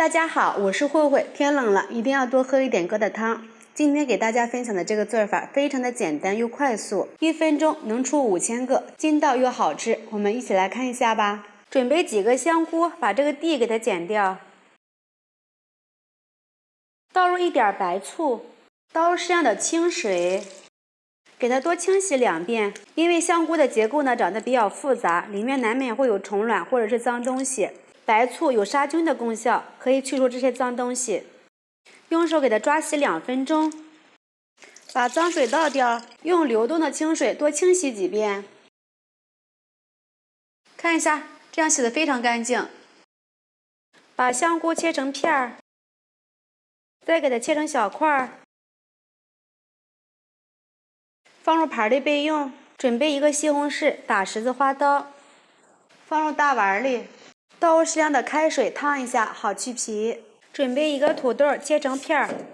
大家好，我是慧慧。天冷了，一定要多喝一点疙瘩汤。今天给大家分享的这个做法非常的简单又快速，1分钟能出5000个，筋道又好吃。我们一起来看一下吧。准备几个香菇，把这个蒂给它剪掉。倒入一点白醋，倒入适量的清水，给它多清洗2遍。因为香菇的结构呢长得比较复杂，里面难免会有虫卵或者是脏东西。白醋有杀菌的功效，可以去除这些脏东西。用手给它抓洗2分钟，把脏水倒掉，用流动的清水多清洗几遍。看一下，这样洗得非常干净。把香菇切成片儿，再给它切成小块儿，放入盘里备用。准备一个西红柿打10字花刀，放入大碗里。倒入适量的开水烫一下，好去皮。准备一个土豆，切成片儿，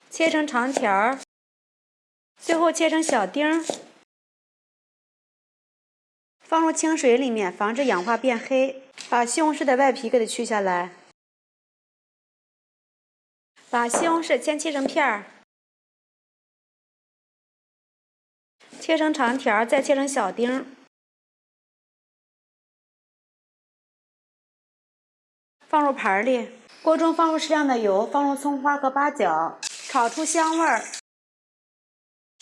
切成长条，最后切成小丁，放入清水里面，防止氧化变黑。把西红柿的外皮给它去下来。把西红柿先切成片儿，切成长条，再切成小丁。放入盘里，锅中放入适量的油，放入葱花和八角，炒出香味儿。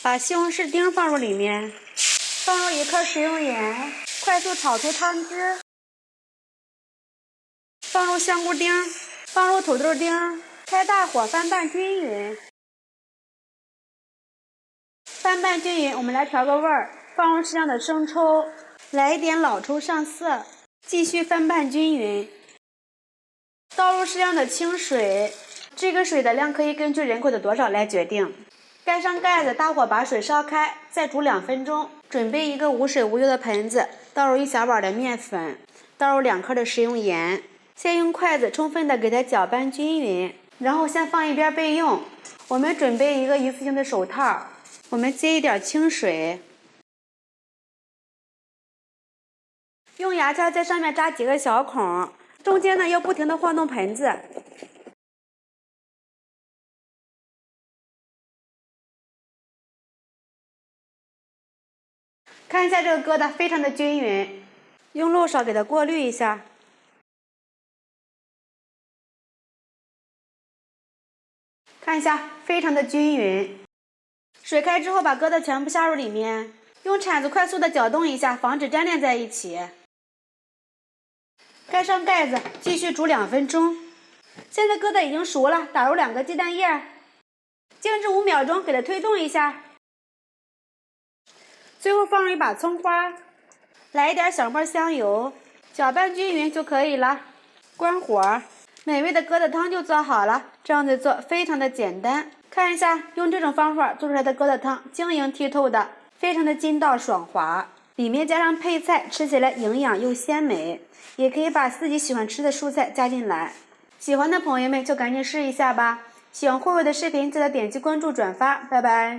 把西红柿丁放入里面，放入1克食用盐，快速炒出汤汁。放入香菇丁，放入土豆丁，开大火翻拌均匀。翻拌均匀，我们来调个味儿，放入适量的生抽，来一点老抽上色，继续翻拌均匀。倒入适量的清水，这个水的量可以根据人口的多少来决定。盖上盖子，大火把水烧开，再煮2分钟。准备一个无水无油的盆子，倒入1小碗的面粉，倒入2克的食用盐，先用筷子充分的给它搅拌均匀，然后先放一边备用。我们准备一个一次性的手套，我们接一点清水，用牙签在上面扎几个小孔。中间呢要不停的晃动盆子，看一下这个疙瘩非常的均匀，用漏勺给它过滤一下。看一下，非常的均匀。水开之后，把疙瘩全部下入里面，用铲子快速的搅动一下，防止粘连在一起。盖上盖子，继续煮2分钟。现在疙瘩已经熟了，打入2个鸡蛋液，静置5秒钟，给它推动一下。最后放入一把葱花，来一点小沫香油，搅拌均匀就可以了。关火，美味的疙瘩汤就做好了。这样子做非常的简单。看一下，用这种方法做出来的疙瘩汤晶莹剔透的，非常的筋道爽滑。里面加上配菜，吃起来营养又鲜美。也可以把自己喜欢吃的蔬菜加进来，喜欢的朋友们就赶紧试一下吧。喜欢慧慧的视频，记得点击关注转发，拜拜。